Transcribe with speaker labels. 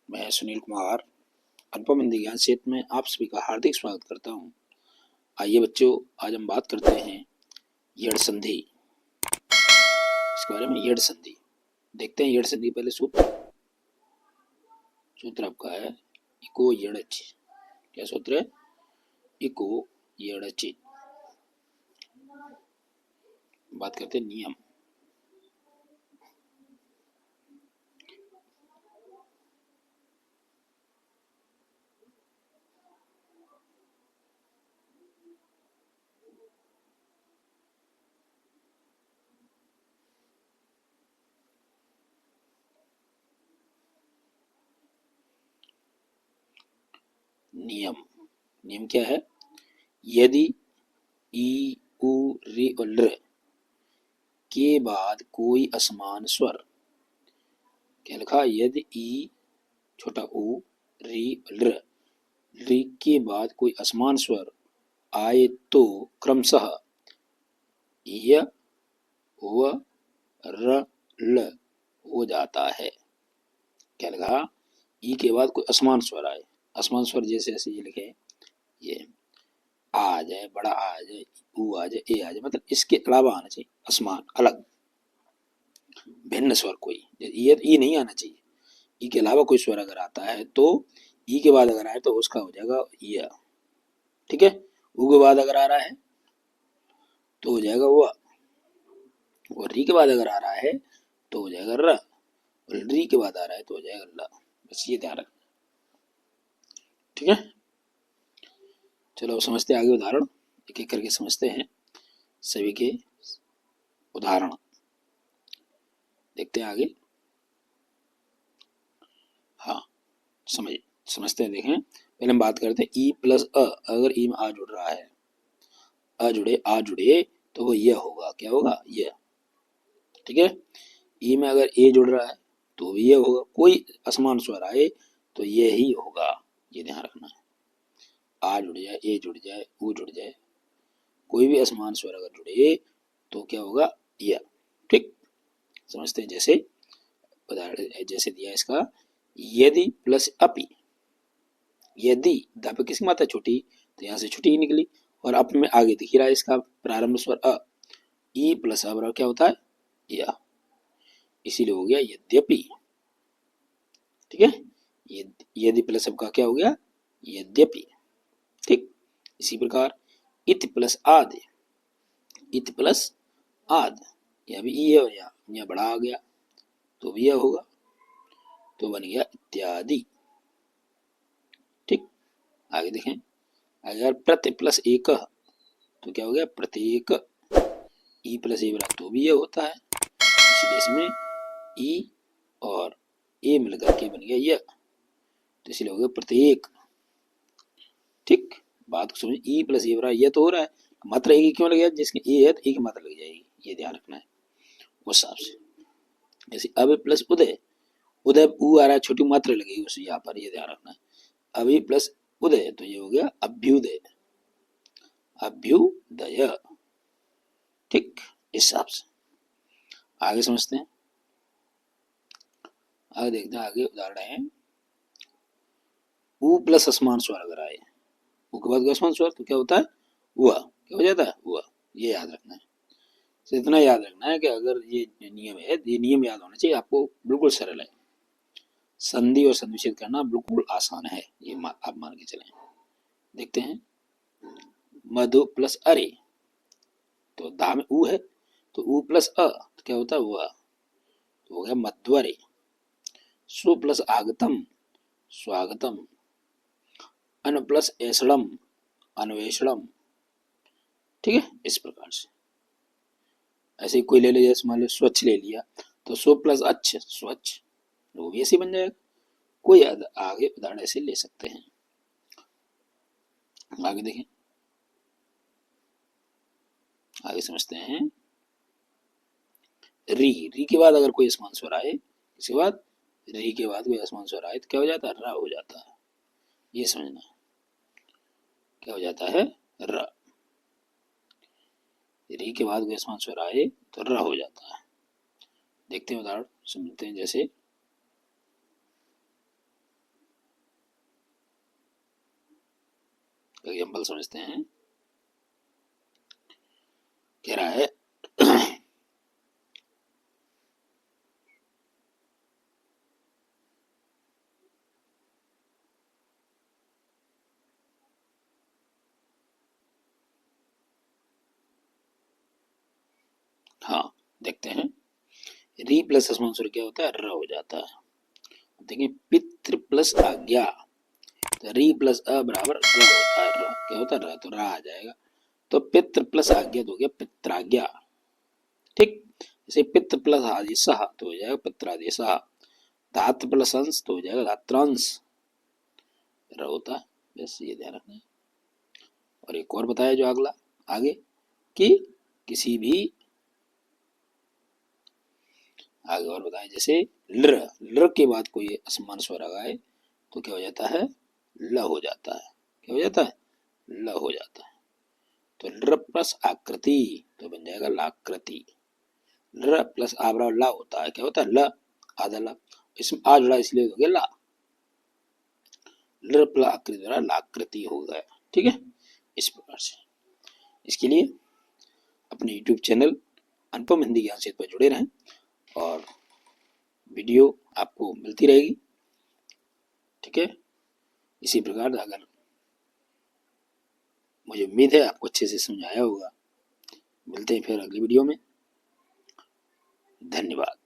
Speaker 1: मैं सुनील कुमार अनुपम हिंदी ज्ञान क्षेत्र में आप सभी का हार्दिक स्वागत करता हूं। आइए बच्चों, आज हम बात करते हैं यड़ संधि। इसके बारे में यड़ संधि देखते हैं। यड़ संधि पहले सूत्र आपका है इको यड़च। क्या सूत्र है? इको यड़च। बात करते हैं नियम। नियम क्या है? यदि ई उ री और ल के बाद कोई असमान स्वर, क्या लिखा? यदि ई छोटा ऊ री ल के बाद कोई असमान स्वर आए तो क्रमशः य व र ल हो जाता है। क्या लिखा? ई के बाद कोई असमान स्वर आए। असमान स्वर जैसे ऐसे ये लिखे, ये आ जाए, बड़ा आ जाए, ऊ आ जाए, ए आ जाए, मतलब इसके अलावा आना चाहिए असमान, अलग भिन्न स्वर कोई। ये ई नहीं आना चाहिए। ई के अलावा कोई स्वर अगर आता है तो ई के बाद अगर आए तो उसका हो जाएगा य। ठीक है। ऊ के बाद अगर आ रहा है तो हो जाएगा व, और री के बाद अगर आ रहा है तो हो जाएगा र, और री के बाद आ रहा है तो हो जाएगा ल। बस ये ध्यान रखना। ठीक है। चलो अब समझते हैं आगे उदाहरण। एक एक करके समझते हैं सभी के उदाहरण। देखते हैं आगे। हाँ, समझते हैं। देखें, पहले हम बात करते हैं ई प्लस अ। अगर ई में आ जुड़ रहा है, आ जुड़े तो वो ये होगा। क्या होगा? ये। ठीक है। ई में अगर ए जुड़ रहा है तो ये होगा। कोई असमान स्वर आए तो ये ही होगा। ये ध्यान रखना है। आ जुड़ जाए, ए जुड़ जाए, ऊ जुड़ जाए, कोई भी असमान स्वर अगर जुड़े तो क्या होगा? यह। ठीक। समझते हैं। जैसे उदाहरण जैसे दिया इसका, यदि प्लस अपि। यदि द पे किसकी मात्रा छोटी, तो यहाँ से छुट्टी ही निकली, और अप में आगे दिख रहा है इसका प्रारंभ स्वर अ। ई प्लस अ बराबर क्या होता है? यह। इसीलिए हो गया यद्यपि। ठीक है। यदि प्लस अब का क्या हो गया? यद्यपि। ठीक। इसी प्रकार इत प्लस आद। इत प्लस आद, यह भी ई है और यहाँ बड़ा आ गया तो भी यह होगा, तो बन गया इत्यादि। ठीक। आगे देखें। अगर प्रति प्लस एक तो क्या हो गया? प्रत्येक। ई प्लस ए बना तो भी ये होता है, इसलिए इसमें ई और ए मिलकर के बन गया यह, तो इसलिए हो गया प्रत्येक। ठीक। बात को समझ। ई प्लस ए बना यह तो हो रहा है, मात्रा एक ही क्यों लग गया? जिसके ए है तो एक मात्रा लग जाएगी। ये ध्यान रखना है उस हिसाब से। जैसे अब प्लस उदय, उदय ऊ आ रहा है, छोटी मात्रा लगेगी उसे यहाँ पर। ये ध्यान रखना है। अभी प्लस उदय तो ये हो गया अभ्युदय। अभ्युदय। ठीक। इस हिसाब से आगे समझते हैं। आगे देखते हैं। आगे उदाहरण है ऊ प्लस असमान स्वर अगर आए, ऊ के बाद असमान स्वर तो क्या होता है? हुआ। क्या हो जाता है? हुआ। ये याद रखना है। तो इतना याद रखना है कि अगर ये नियम है, ये नियम याद होना चाहिए आपको। बिल्कुल सरल है। संधि और संधिविच्छेद करना बिल्कुल आसान है, ये आप मान के चलें। देखते हैं। मधु प्लस अरे, तो धा में ऊ है तो ऊ प्लस अ तो क्या होता है? हुआ, तो हो गया मध्वरे। सु प्लस आगतम, स्वागतम। अन प्लस ऐसड़म, अन्वेषणम। ठीक है। इस प्रकार से ऐसे ही कोई ले ले, जैसे मान लो स्वच्छ ले लिया तो सु प्लस अच्छ, स्वच्छ, वो भी ऐसे बन जाएगा। कोई आगे उदाहरण ऐसे ले सकते हैं। आगे देखें। आगे समझते हैं। री के बाद अगर कोई असमान स्वर आए, इसके बाद री के बाद कोई असमान स्वर आए तो क्या हो जाता है? रा हो जाता है। ये समझना। क्या हो जाता है? र। री के बाद कोई असमान स्वर आए तो र हो जाता है। देखते हैं उदाहरण, समझते हैं। जैसे एग्जाम्पल समझते हैं। कह रहा है हाँ देखते हैं, री प्लस अस्मांसुर क्या होता है, र हो जाता है। देखिए पितृ प्लस आज्ञा, तो री प्लस अ बराबर र होता है, र क्या होता है, र, तो रा आ जाएगा। तो पितृ प्लस आज्ञा तो हो गया पित्राज्ञा, ठीक। जैसे पितृ प्लस आदेश तो हो जाएगा पित्रादेश, धात्र प्लस अंश तो हो जाएगा धात्रांश, र होता है, बस ये ध्यान रखना है। और एक और बताया जो अगला आगे कि किसी भी आगे और बताएं, जैसे लृ, लृ के बाद कोई असमान स्वर आ गए तो क्या हो जाता है, ल हो जाता है। क्या हो जाता है, ल हो जाता है। तो लृ प्लस आकृति तो बन जाएगा लाकृति। लृ प्लस आ बराबर ला होता है, क्या होता है, ल, आधा ला, इसमें आ जुड़ा इसलिए हो गया ला, लृ प्लस आकृति द्वारा लाकृति हो गया, ठीक है। इस प्रकार से इसके लिए अपने YouTube चैनल अनुपम हिंदी ज्ञान सेतु पर जुड़े रहें और वीडियो आपको मिलती रहेगी, ठीक है। इसी प्रकार अगर मुझे उम्मीद है आपको अच्छे से समझाया होगा। मिलते हैं फिर अगली वीडियो में, धन्यवाद।